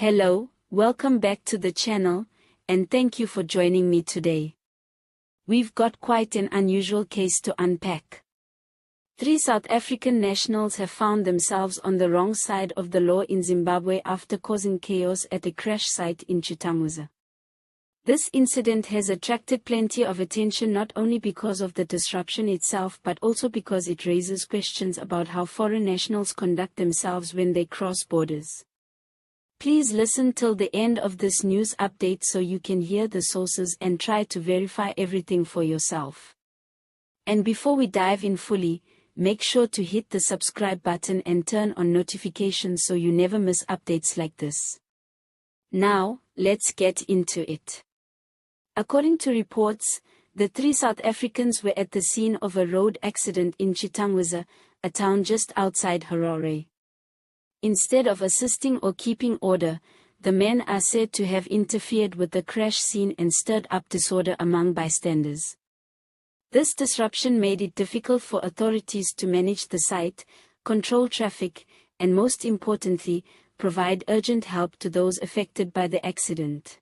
Hello, welcome back to the channel, and thank you for joining me today. We've got quite an unusual case to unpack. 3 South African nationals have found themselves on the wrong side of the law in Zimbabwe after causing chaos at a crash site in Chitungwiza. This incident has attracted plenty of attention not only because of the disruption itself but also because it raises questions about how foreign nationals conduct themselves when they cross borders. Please listen till the end of this news update so you can hear the sources and try to verify everything for yourself. And before we dive in fully, make sure to hit the subscribe button and turn on notifications so you never miss updates like this. Now, let's get into it. According to reports, the 3 South Africans were at the scene of a road accident in Chitungwiza, a town just outside Harare. Instead of assisting or keeping order, the men are said to have interfered with the crash scene and stirred up disorder among bystanders. This disruption made it difficult for authorities to manage the site, control traffic, and most importantly, provide urgent help to those affected by the accident.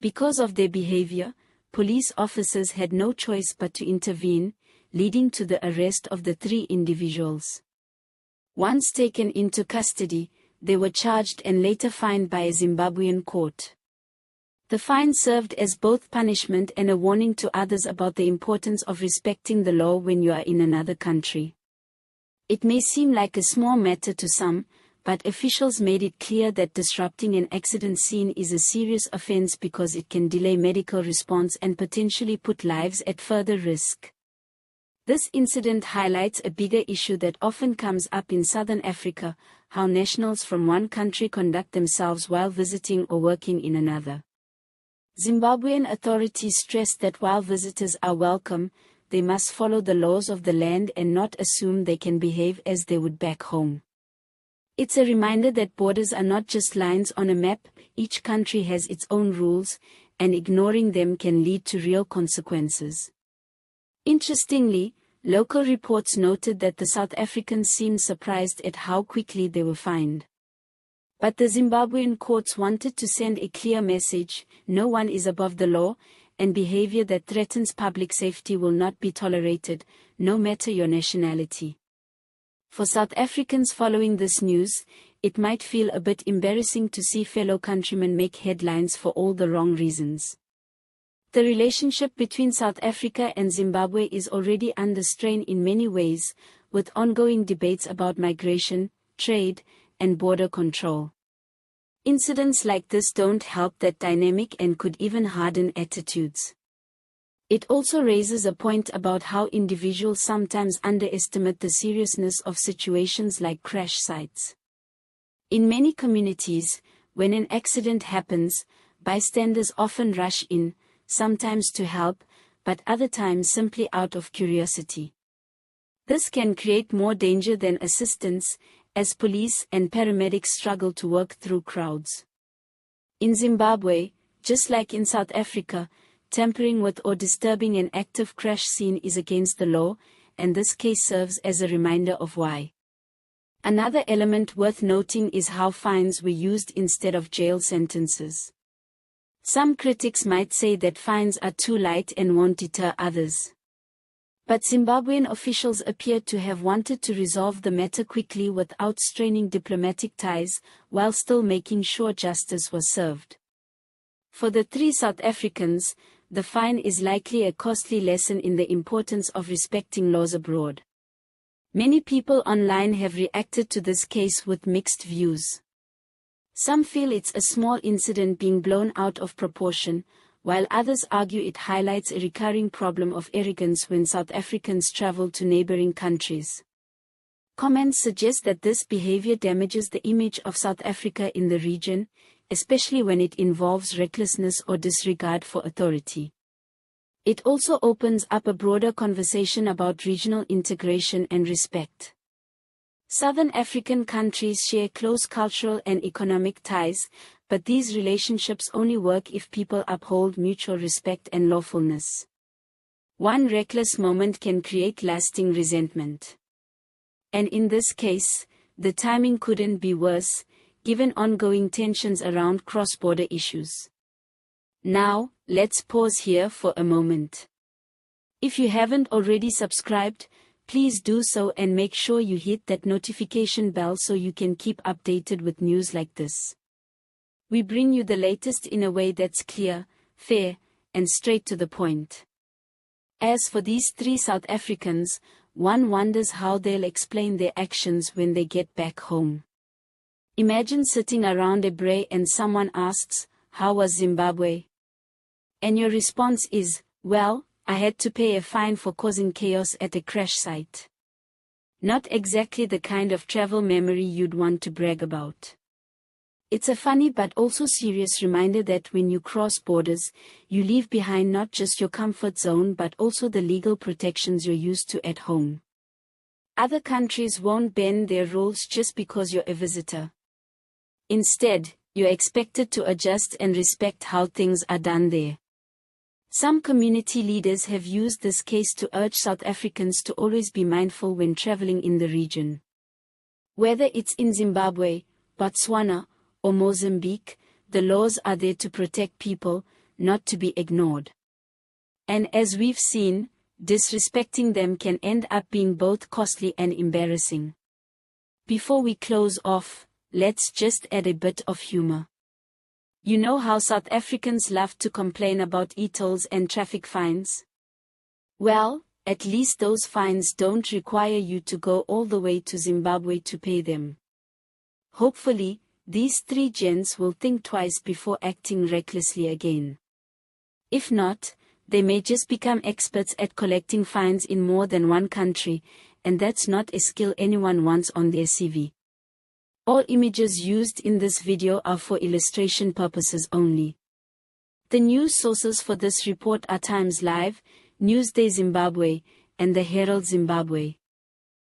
Because of their behavior, police officers had no choice but to intervene, leading to the arrest of the 3 individuals. Once taken into custody, they were charged and later fined by a Zimbabwean court. The fine served as both punishment and a warning to others about the importance of respecting the law when you are in another country. It may seem like a small matter to some, but officials made it clear that disrupting an accident scene is a serious offense because it can delay medical response and potentially put lives at further risk. This incident highlights a bigger issue that often comes up in Southern Africa, how nationals from one country conduct themselves while visiting or working in another. Zimbabwean authorities stress that while visitors are welcome, they must follow the laws of the land and not assume they can behave as they would back home. It's a reminder that borders are not just lines on a map, each country has its own rules, and ignoring them can lead to real consequences. Interestingly, local reports noted that the South Africans seemed surprised at how quickly they were fined. But the Zimbabwean courts wanted to send a clear message: no one is above the law, and behavior that threatens public safety will not be tolerated, no matter your nationality. For South Africans following this news, it might feel a bit embarrassing to see fellow countrymen make headlines for all the wrong reasons. The relationship between South Africa and Zimbabwe is already under strain in many ways, with ongoing debates about migration, trade, and border control. Incidents like this don't help that dynamic and could even harden attitudes. It also raises a point about how individuals sometimes underestimate the seriousness of situations like crash sites. In many communities, when an accident happens, bystanders often rush in, sometimes to help, but other times simply out of curiosity. This can create more danger than assistance, as police and paramedics struggle to work through crowds. In Zimbabwe, just like in South Africa, tampering with or disturbing an active crash scene is against the law, and this case serves as a reminder of why. Another element worth noting is how fines were used instead of jail sentences. Some critics might say that fines are too light and won't deter others. But Zimbabwean officials appeared to have wanted to resolve the matter quickly without straining diplomatic ties, while still making sure justice was served. For the 3 South Africans, the fine is likely a costly lesson in the importance of respecting laws abroad. Many people online have reacted to this case with mixed views. Some feel it's a small incident being blown out of proportion, while others argue it highlights a recurring problem of arrogance when South Africans travel to neighboring countries. Comments suggest that this behavior damages the image of South Africa in the region, especially when it involves recklessness or disregard for authority. It also opens up a broader conversation about regional integration and respect. Southern African countries share close cultural and economic ties, but these relationships only work if people uphold mutual respect and lawfulness. One reckless moment can create lasting resentment. And in this case, the timing couldn't be worse, given ongoing tensions around cross-border issues. Now, let's pause here for a moment. If you haven't already subscribed, please do so and make sure you hit that notification bell so you can keep updated with news like this. We bring you the latest in a way that's clear, fair, and straight to the point. As for these three South Africans, one wonders how they'll explain their actions when they get back home. Imagine sitting around a braai and someone asks, "How was Zimbabwe?" And your response is, "Well, I had to pay a fine for causing chaos at a crash site." Not exactly the kind of travel memory you'd want to brag about. It's a funny but also serious reminder that when you cross borders, you leave behind not just your comfort zone but also the legal protections you're used to at home. Other countries won't bend their rules just because you're a visitor. Instead, you're expected to adjust and respect how things are done there. Some community leaders have used this case to urge South Africans to always be mindful when traveling in the region. Whether it's in Zimbabwe, Botswana, or Mozambique, the laws are there to protect people, not to be ignored. And as we've seen, disrespecting them can end up being both costly and embarrassing. Before we close off, let's just add a bit of humor. You know how South Africans love to complain about e-tolls and traffic fines? Well, at least those fines don't require you to go all the way to Zimbabwe to pay them. Hopefully, these three gents will think twice before acting recklessly again. If not, they may just become experts at collecting fines in more than one country, and that's not a skill anyone wants on their CV. All images used in this video are for illustration purposes only. The news sources for this report are Times Live, Newsday Zimbabwe, and the Herald Zimbabwe.